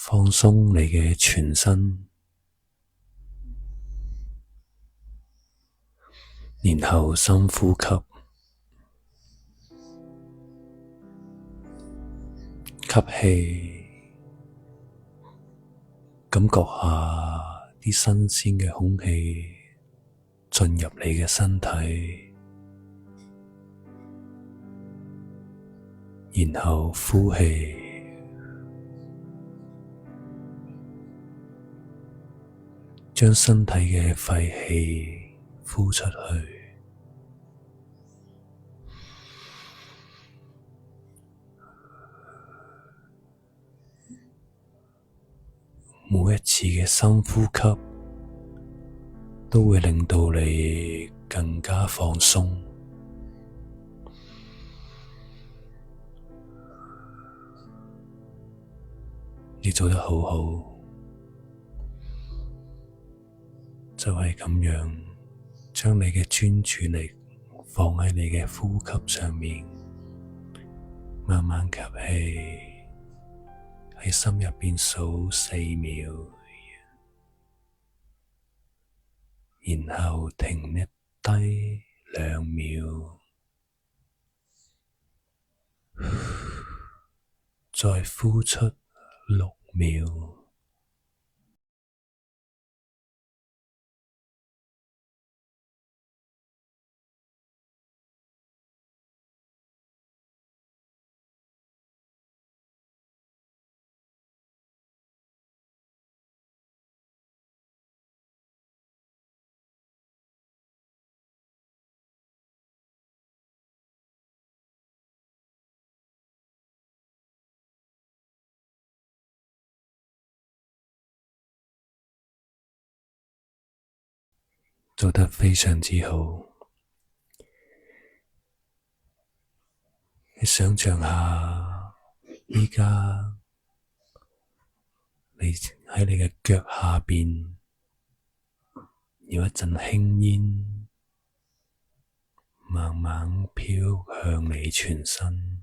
放鬆你嘅全身，然後深呼吸，吸氣，感覺下啲新鮮嘅空氣進入你嘅身體，然後呼氣，將身體嘅廢氣呼出去。每一次嘅深呼吸都會令到你更加放鬆。你做得好好，就係咁樣，將你嘅專注力放喺你嘅呼吸上面，慢慢吸氣，喺心入邊數4秒，然後停一低2秒，再呼出6秒。做得非常之好。你想象下，而家你喺你嘅腳下邊有一陣輕煙，慢慢飄向你全身。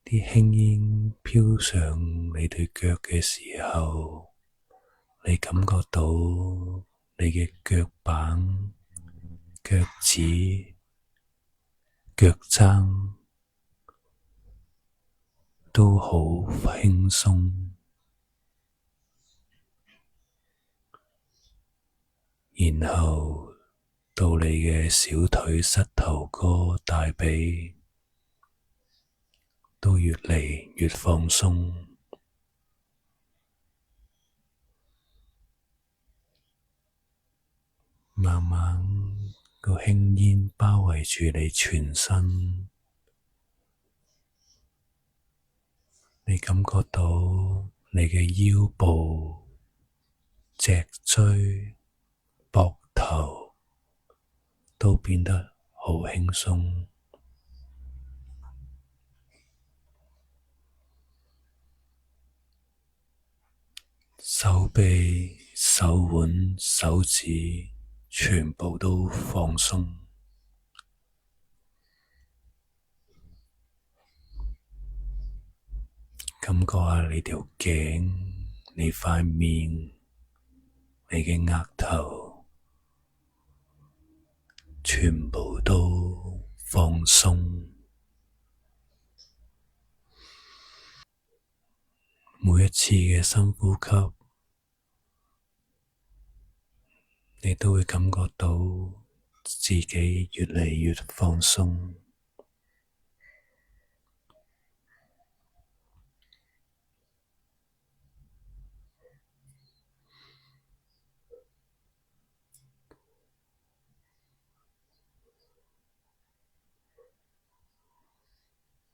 啲輕煙飄上你對腳嘅時候，你感覺到你嘅腳板、腳趾、腳踭都好輕鬆，然後到你嘅小腿、膝頭哥、大髀都越嚟越放鬆。慢慢個輕煙包圍住你全身，你感覺到你嘅腰部、脊椎、膊頭都變得好輕鬆，手臂、手腕、手指全部都放鬆，感覺下你條頸、你塊面、你嘅額頭全部都放鬆。每一次嘅深呼吸，你都會感覺到自己越嚟越放鬆。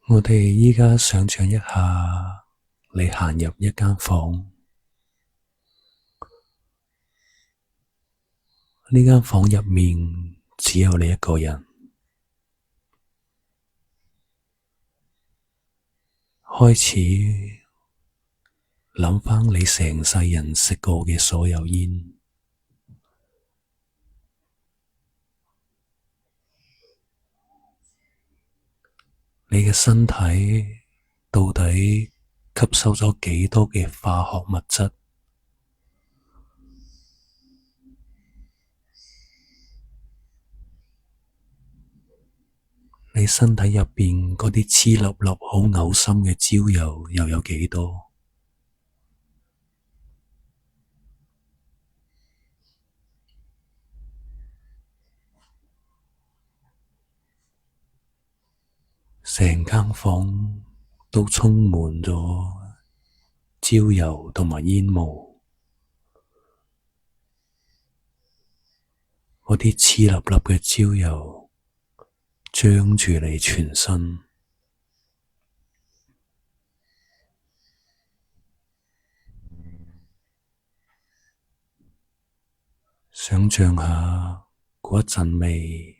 我哋而家想象一下，你行入一間房，呢間房入面只有你一個人。開始諗返你成世人食過嘅所有煙，你嘅身體到底吸收咗幾多嘅化學物質？你身體入邊嗰啲黐粒粒好嘔心嘅焦油又有幾多？成間房都充滿咗焦油同埋煙霧，嗰啲黐粒粒嘅焦油張住你全身。想象下嗰一陣味，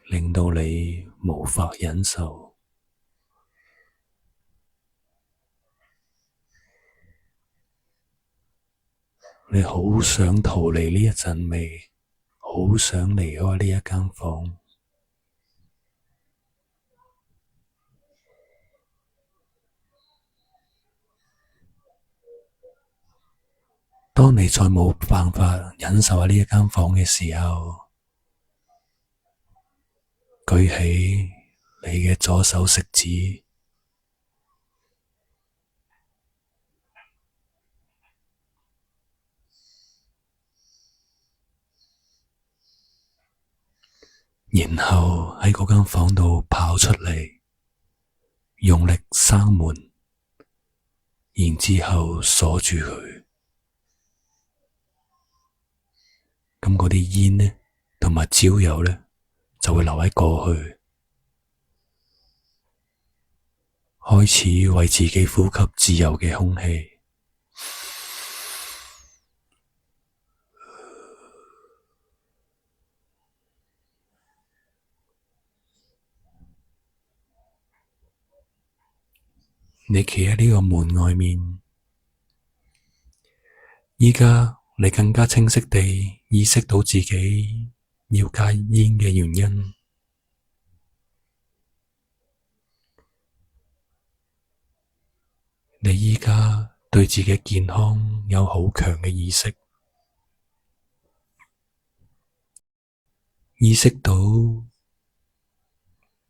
令到你無法忍受。你好想逃離呢一陣味，好想離開呢一間房。當你再冇辦法忍受喺呢一間房嘅時候，舉起你嘅左手食指，然後喺嗰間房度跑出嚟，用力閂門，然之後鎖住佢。咁嗰啲煙呢，同埋焦油呢，就會留喺過去，開始為自己呼吸自由嘅空氣。你企喺呢個門外面，而家你更加清晰地意識到自己要戒煙嘅原因。你而家對自己健康有好強嘅意識，意識到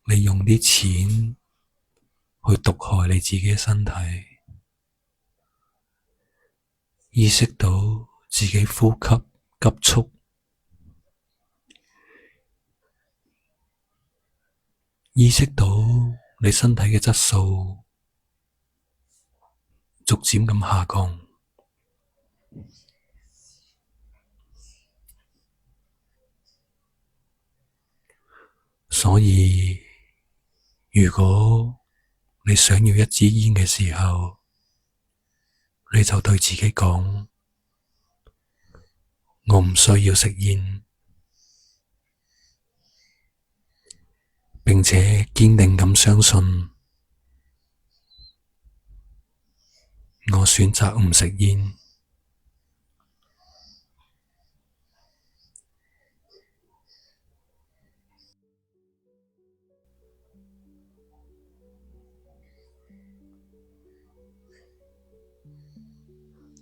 你用啲錢去毒害你自己嘅身體，意識到自己呼吸急促，意識到你身體嘅質素逐漸咁下降。所以，如果你想要一支煙嘅時候，你就對自己講：我唔需要食煙，並且堅定咁相信，我選擇唔食煙。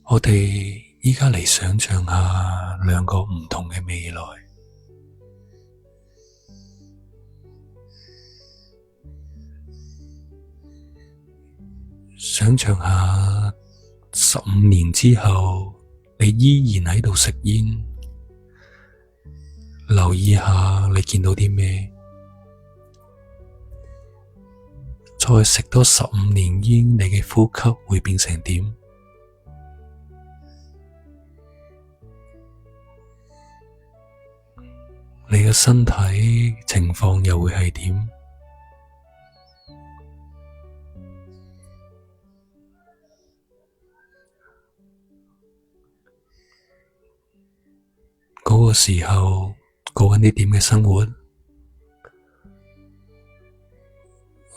我哋而家嚟想象下兩個唔同嘅未來，想象下15年之後，你依然喺度食煙，留意下你見到啲咩？再食多15年煙，你嘅呼吸會變成點？你嘅身體情況又會係點？嗰個時候過緊啲點嘅生活，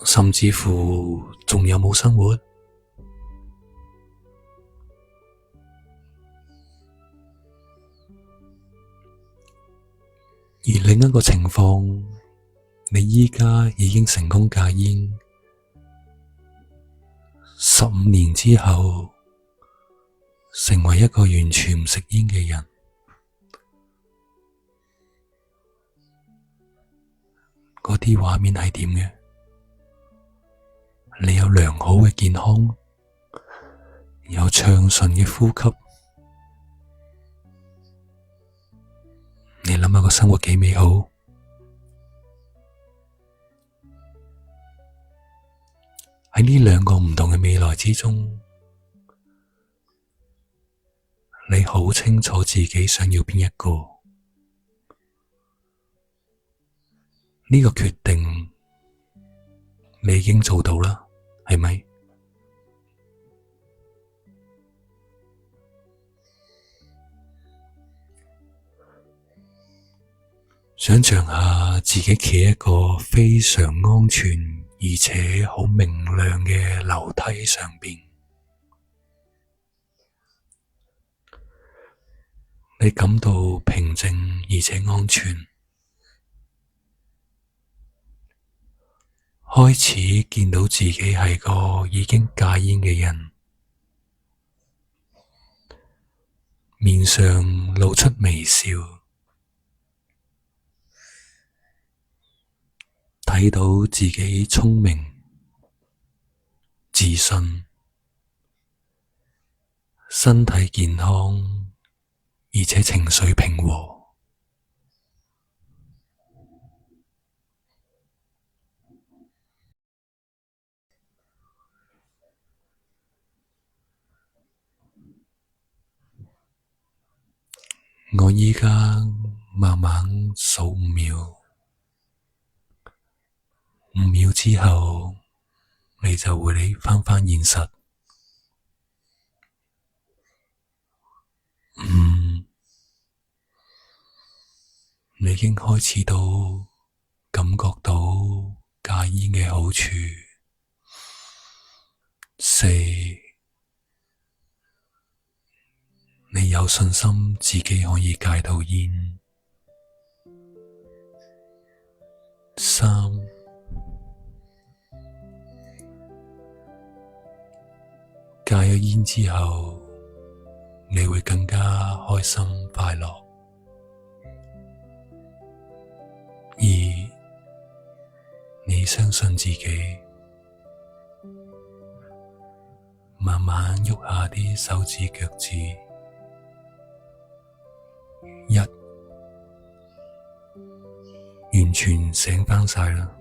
甚至乎仲有冇生活？而另一個情況你依家已經成功戒煙，15年之後成為一個完全唔食煙嘅人，嗰啲畫面係點嘅？你有良好嘅健康，有暢順嘅呼吸，你諗下個生活幾美好？喺呢兩個唔同嘅未來之中，你好清楚自己想要邊一個？呢個決定你已經做到啦，係咪？想象下自己企喺一個非常安全而且好明亮嘅樓梯上邊，你感到平靜而且安全，開始見到自己係個已經戒煙嘅人，面上露出微笑，睇到自己聰明、自信、身體健康，而且情緒平和。我依家慢慢數5秒，5秒之後你就會返現實。你已經開始感覺到戒煙嘅好處。4，你有信心自己可以戒到煙。3，戒咗煙之後，你會更加開心快樂。2，你相信自己，慢慢喐下啲手指腳趾。1，完全醒返晒啦。